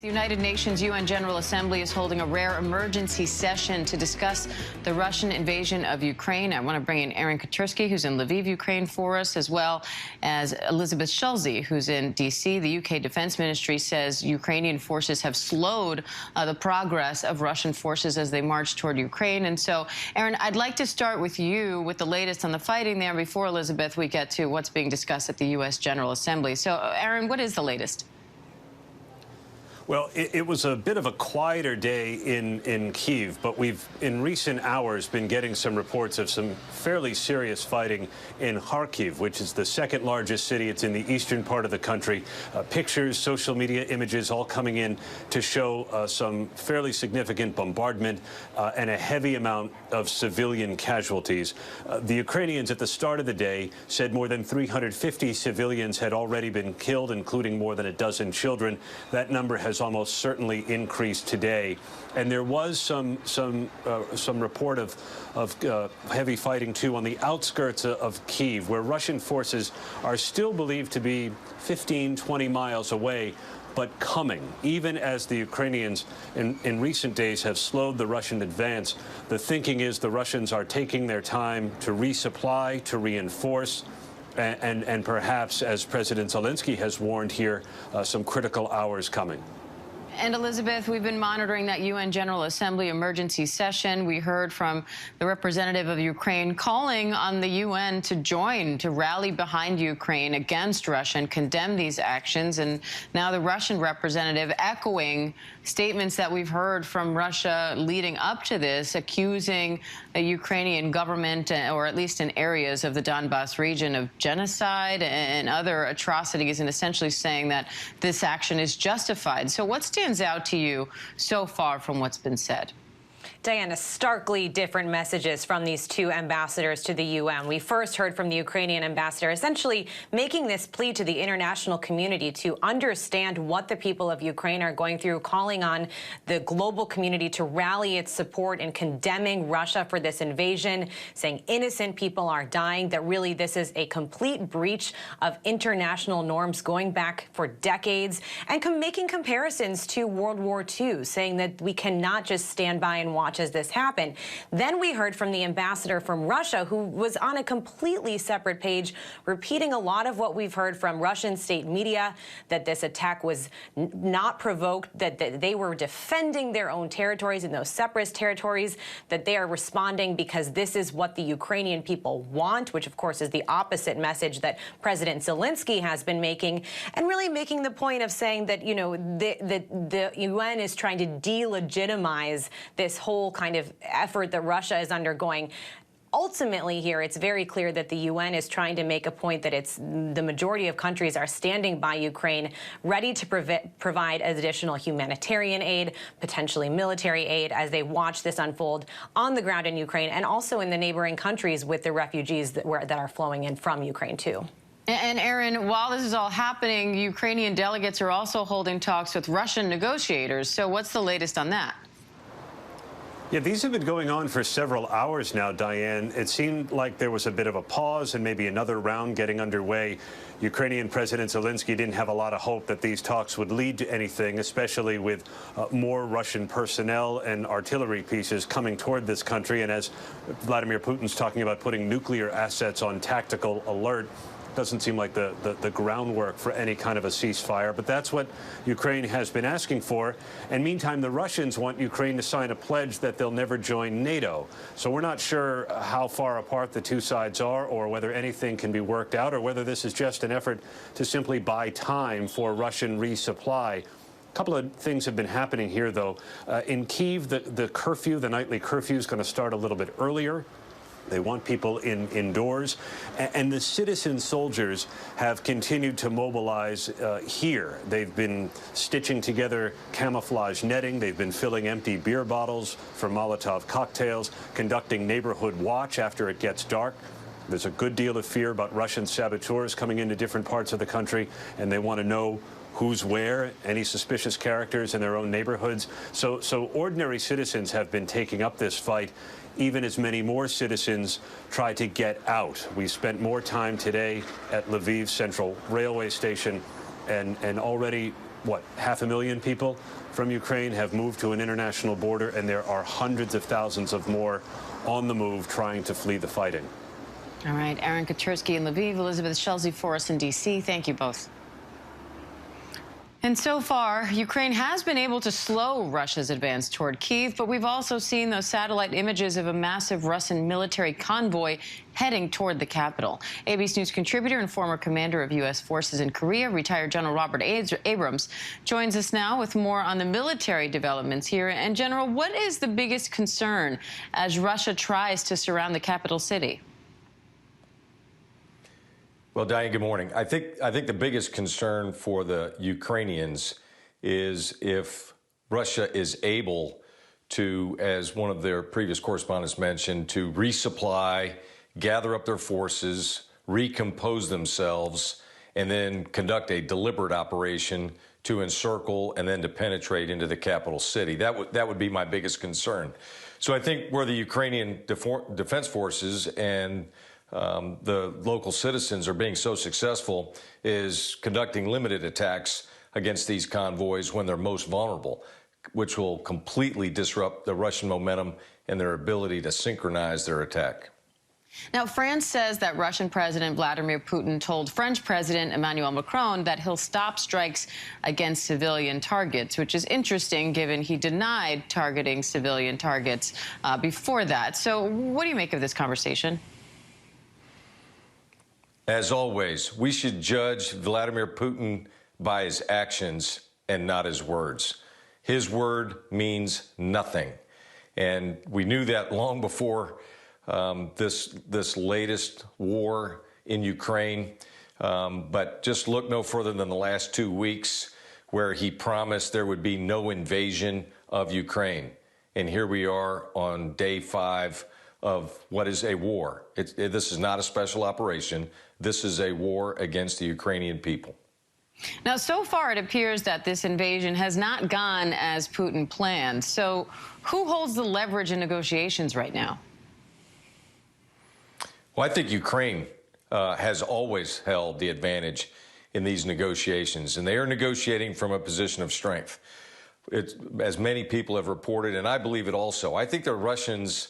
The United Nations UN General Assembly is holding a rare emergency session to discuss the Russian invasion of Ukraine. I want to bring in Aaron Katersky, who's in Lviv, Ukraine, for us, as well as Elizabeth Schulze, who's in D.C. The UK Defense Ministry says Ukrainian forces have slowed the progress of Russian forces as they march toward Ukraine. And so, Aaron, I'd like to start with you with the latest on the fighting there before, Elizabeth, we get to what's being discussed at the U.S. General Assembly. So, Aaron, what is the latest? Well, it was a bit of a quieter day in Kyiv, but we've, in recent hours, been getting some reports of some fairly serious fighting in Kharkiv, which is the second largest city. It's in the eastern part of the country. Pictures, social media images all coming in to show some fairly significant bombardment and a heavy amount of civilian casualties. The Ukrainians at the start of the day said more than 350 civilians had already been killed, including more than a dozen children. That number has almost certainly increased today, and there was some report of heavy fighting too on the outskirts of Kyiv, where Russian forces are still believed to be 15-20 miles away, but coming. Even as the Ukrainians in recent days have slowed the Russian advance, the thinking is the Russians are taking their time to resupply, to reinforce, and perhaps, as President Zelensky has warned here, some critical hours coming. And Elizabeth, we've been monitoring that UN General Assembly emergency session. We heard from the representative of Ukraine calling on the UN to join, to rally behind Ukraine against Russia and condemn these actions. And now the Russian representative echoing statements that we've heard from Russia leading up to this, accusing the Ukrainian government, or at least in areas of the Donbas region, of genocide and other atrocities, and essentially saying that this action is justified. So what stands out to you so far from what's been said? Diana, starkly different messages from these two ambassadors to the UN. We first heard from the Ukrainian ambassador essentially making this plea to the international community to understand what the people of Ukraine are going through, calling on the global community to rally its support in condemning Russia for this invasion, saying innocent people are dying, that really this is a complete breach of international norms going back for decades, and making comparisons to World War II, saying that we cannot just stand by and watch as this happened. Then we heard from the ambassador from Russia, who was on a completely separate page, repeating a lot of what we've heard from Russian state media, that this attack was not provoked, that they were defending their own territories and those separatist territories, that they are responding because this is what the Ukrainian people want, which of course is the opposite message that President Zelensky has been making, and really making the point of saying that, you know, the UN is trying to delegitimize this whole kind of effort that Russia is undergoing. Ultimately here, it's very clear that the UN is trying to make a point that it's the majority of countries are standing by Ukraine, ready to provide additional humanitarian aid, potentially military aid, as they watch this unfold on the ground in Ukraine and also in the neighboring countries with the refugees that are flowing in from Ukraine too. And Aaron, while this is all happening, Ukrainian delegates are also holding talks with Russian negotiators. So what's the latest on that? Yeah, these have been going on for several hours now, Diane. It seemed like there was a bit of a pause and maybe another round getting underway. Ukrainian President Zelensky didn't have a lot of hope that these talks would lead to anything, especially with more Russian personnel and artillery pieces coming toward this country. And as Vladimir Putin's talking about putting nuclear assets on tactical alert, doesn't seem like the groundwork for any kind of a ceasefire, but that's what Ukraine has been asking for. And meantime, the Russians want Ukraine to sign a pledge that they'll never join NATO. So we're not sure how far apart the two sides are, or whether anything can be worked out, or whether this is just an effort to simply buy time for Russian resupply. A couple of things have been happening here, though. In Kyiv, the curfew, the nightly curfew, is going to start a little bit earlier. They want people indoors. And the citizen soldiers have continued to mobilize here. They've been stitching together camouflage netting. They've been filling empty beer bottles for Molotov cocktails, conducting neighborhood watch after it gets dark. There's a good deal of fear about Russian saboteurs coming into different parts of the country, and they want to know who's where, any suspicious characters in their own neighborhoods. So ordinary citizens have been taking up this fight, even as many more citizens try to get out. We spent more time today at Lviv Central Railway Station, and already what, 500,000 people from Ukraine have moved to an international border, and there are hundreds of thousands of more on the move trying to flee the fighting. All right, Aaron Katersky in Lviv, Elizabeth Schelsey for us in D.C. Thank you both. And so far, Ukraine has been able to slow Russia's advance toward Kyiv, but we've also seen those satellite images of a massive Russian military convoy heading toward the capital. ABC News contributor and former commander of U.S. forces in Korea, retired General Robert Abrams, joins us now with more on the military developments here. And, General, what is the biggest concern as Russia tries to surround the capital city? Well, Diane, good morning. I think the biggest concern for the Ukrainians is if Russia is able to, as one of their previous correspondents mentioned, to resupply, gather up their forces, recompose themselves, and then conduct a deliberate operation to encircle and then to penetrate into the capital city. That would be my biggest concern. So I think where the Ukrainian defense forces and the local citizens are being so successful is conducting limited attacks against these convoys when they're most vulnerable, which will completely disrupt the Russian momentum and their ability to synchronize their attack. Now, France says that Russian President Vladimir Putin told French President Emmanuel Macron that he'll stop strikes against civilian targets, which is interesting given he denied targeting civilian targets before that. So what do you make of this conversation? As always, we should judge Vladimir Putin by his actions and not his words. His word means nothing. And we knew that long before this latest war in Ukraine. But just look no further than the last 2 weeks where he promised there would be no invasion of Ukraine. And here we are on day 5 of what is a war. This is not a special operation. This is a war against the Ukrainian people. Now, so far, it appears that this invasion has not gone as Putin planned. So who holds the leverage in negotiations right now? Well, I think Ukraine has always held the advantage in these negotiations, and they are negotiating from a position of strength. As many people have reported, and I believe it also. I think the Russians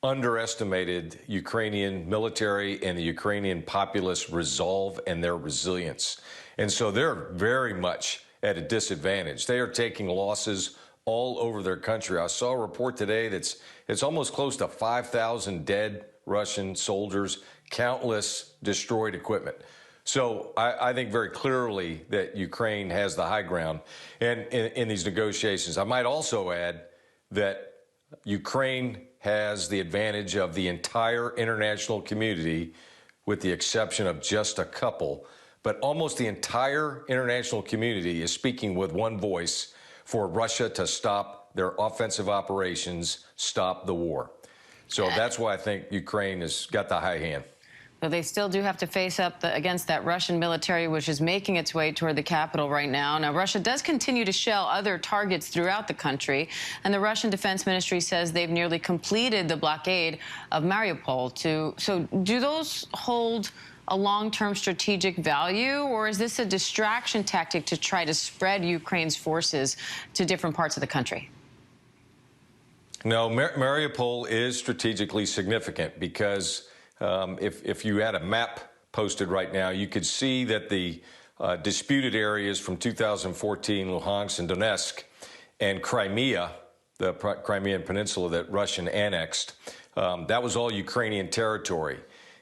underestimated Ukrainian military and the Ukrainian populace resolve and their resilience. And so they're very much at a disadvantage. They are taking losses all over their country. I saw a report today that's it's almost close to 5,000 dead Russian soldiers, countless destroyed equipment. So I think very clearly that Ukraine has the high ground and in these negotiations. I might also add that Ukraine has the advantage of the entire international community, with the exception of just a couple. But almost the entire international community is speaking with one voice for Russia to stop their offensive operations, stop the war. So that's why I think Ukraine has got the high hand. But they still do have to face up against that Russian military, which is making its way toward the capital right now. Now, Russia does continue to shell other targets throughout the country, and the Russian Defense Ministry says they've nearly completed the blockade of Mariupol. So do those hold a long-term strategic value, or is this a distraction tactic to try to spread Ukraine's forces to different parts of the country? No, Mariupol is strategically significant because if you had a map posted right now, you could see that the disputed areas from 2014, Luhansk and Donetsk, and Crimea, the Crimean Peninsula that Russian annexed, that was all Ukrainian territory.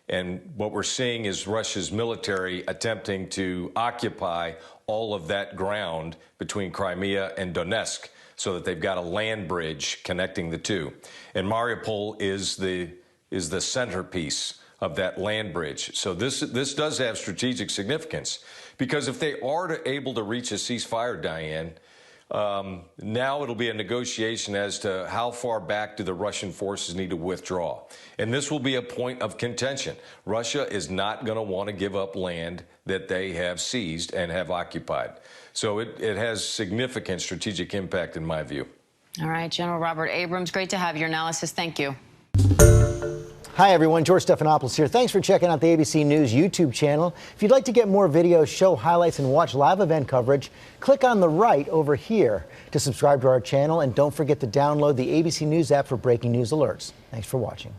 And what we're seeing is Russia's military attempting to occupy all of that ground between Crimea and Donetsk so that they've got a land bridge connecting the two. And Mariupol is the centerpiece of that land bridge. So this does have strategic significance, because if they are able to reach a ceasefire, Diane, now it'll be a negotiation as to how far back do the Russian forces need to withdraw. And this will be a point of contention. Russia is not going to want to give up land that they have seized and have occupied. So it has significant strategic impact in my view. All right, General Robert Abrams, great to have your analysis. Thank you. Hi, everyone. George Stephanopoulos here. Thanks for checking out the ABC News YouTube channel. If you'd like to get more videos, show highlights, and watch live event coverage, click on the right over here to subscribe to our channel. And don't forget to download the ABC News app for breaking news alerts. Thanks for watching.